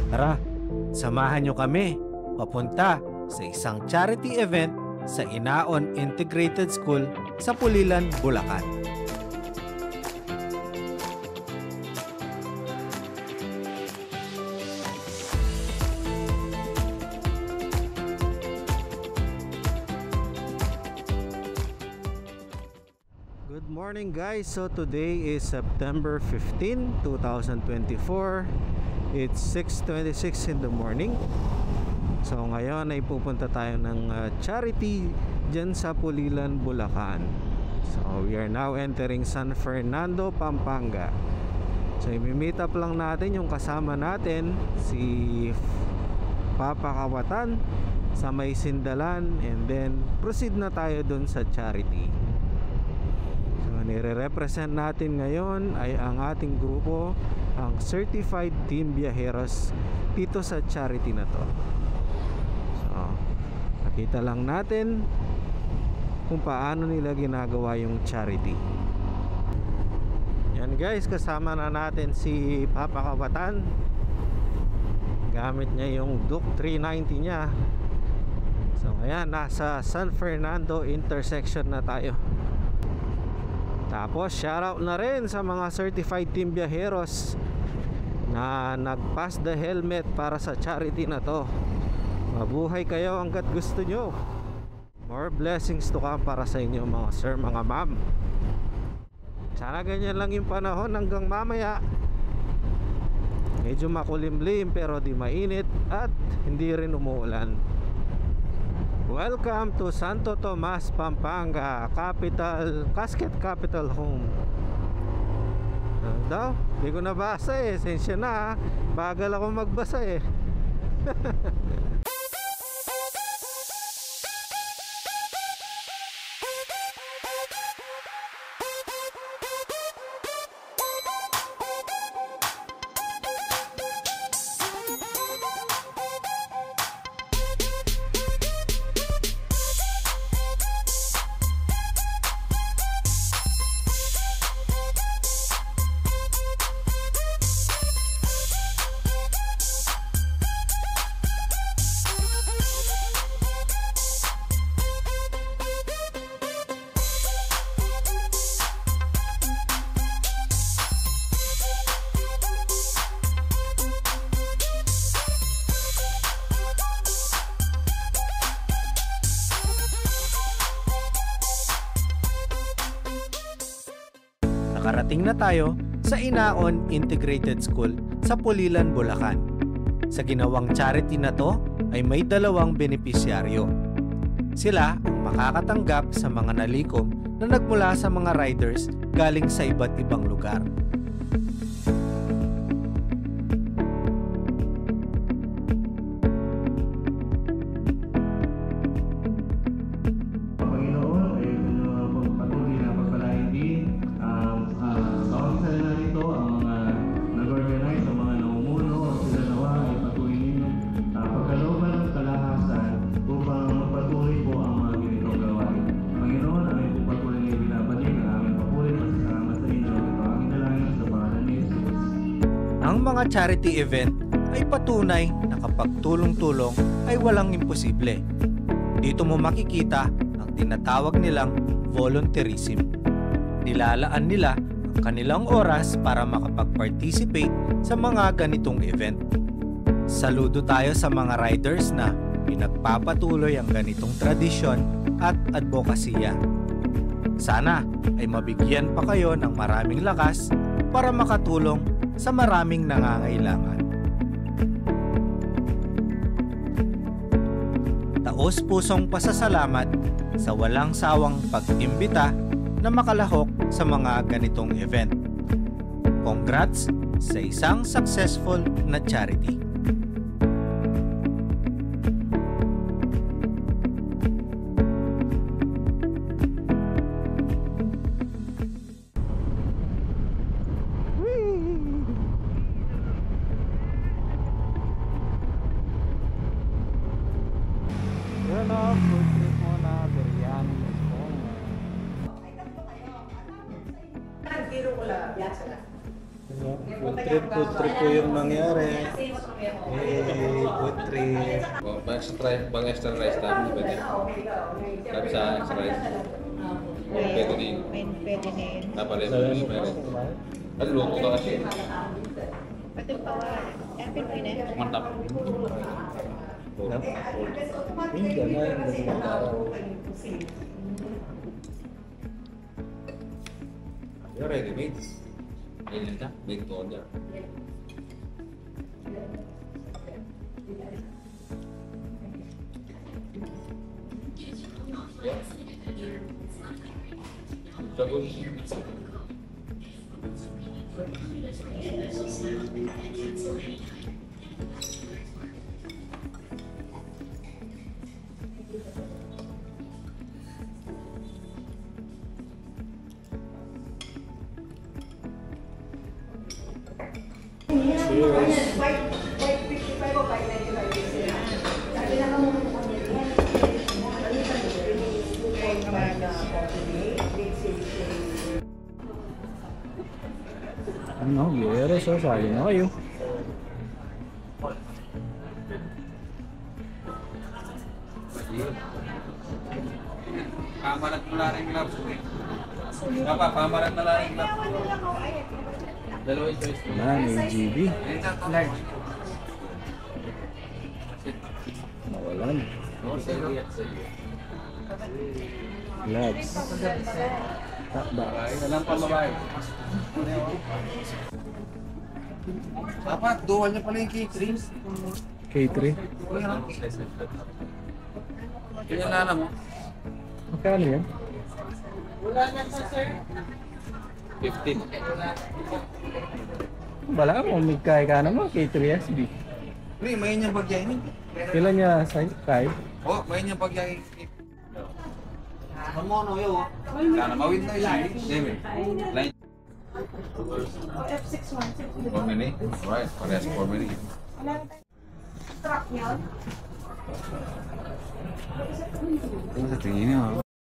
Tara, samahan nyo kami papunta sa isang charity event sa Inaon Integrated School sa Pulilan, Bulacan. Good morning guys, so today is September 15, 2024. It's 6:26 in the morning. So ngayon ay pupunta tayo ng charity dyan sa Pulilan, Bulacan. So we are now entering San Fernando, Pampanga. So i-meet up lang natin yung kasama natin, si Papa Kawatan sa May Sindalan, and then proceed na tayo dun sa charity. Nire-represent natin ngayon ay ang ating grupo, ang Certified Team Viajeros dito sa charity na to. So, nakita lang natin kung paano nila ginagawa yung charity. Yan guys, kasama na natin si Papa Kawatan. Gamit niya yung Duke 390 niya. So ayan, nasa San Fernando intersection na tayo. Tapos shoutout na rin sa mga certified team viajeros na nag-pass the helmet para sa charity na to. Mabuhay kayo hanggat gusto nyo. More blessings to come para sa inyo mga sir, mga ma'am. Sana ganyan lang yung panahon hanggang mamaya. Medyo makulimlim pero di mainit at hindi rin umuulan. Welcome to Santo Tomas, Pampanga, Casket Capital Home. Daw, hindi ko nabasa eh. Sensya na, bagal ako magbasa eh. Nakarating na tayo sa Inaon Integrated School sa Pulilan, Bulacan. Sa ginawang charity na to ay may dalawang benepisyaryo. Sila ang makakatanggap sa mga nalikom na nagmula sa mga riders galing sa iba't ibang lugar. Ang mga charity event ay patunay na kapag tulong-tulong ay walang imposible. Dito mo makikita ang tinatawag nilang volunteerism. Nilalaan nila ang kanilang oras para makapag-participate sa mga ganitong event. Saludo tayo sa mga riders na pinagpapatuloy ang ganitong tradisyon at advokasya. Sana ay mabigyan pa kayo ng maraming lakas para makatulong sa maraming nangangailangan. Taos-pusong pasasalamat sa walang sawang pag-imbita na makalahok sa mga ganitong event. Congrats sa isang successful na charity. Yun o, food trip muna, biryani. Nagtiro ko lang, biyak sila. Food trip po yung nangyari. Hey, good trip. Oh, pang extra rice tayo pwede. Sabi sa extra rice. Pwede din. Pwede din. Napalit mo yung meron. Ano, luto ka kasi. Pati pa, apple mo yun eh. Mantap. You're ready, mate. Ayun na, made to order. Tapos, Ano, yeros oh, sali na kayo. pamarat mo lang rin love. Papa, pamarat na lang rin love. Dalawang choice. Yan, AGB. Large. Nawalan. Labs. Takba. Salam pa babae. Dapat, dual niya pala yung cake drinks. K3. Yung nana mo? Magkano yan? 15. Wala mo, magkaya ka naman. K3SB. Pre, may niyang pagyayin. Kailan niya kay? Oh, may niyang pagyayin. Ano yo? Sana mawin na yun. David. Line. 4 minutes. Alright, parehas 4 minutes. Truck yun? Ito sa tingin niyo.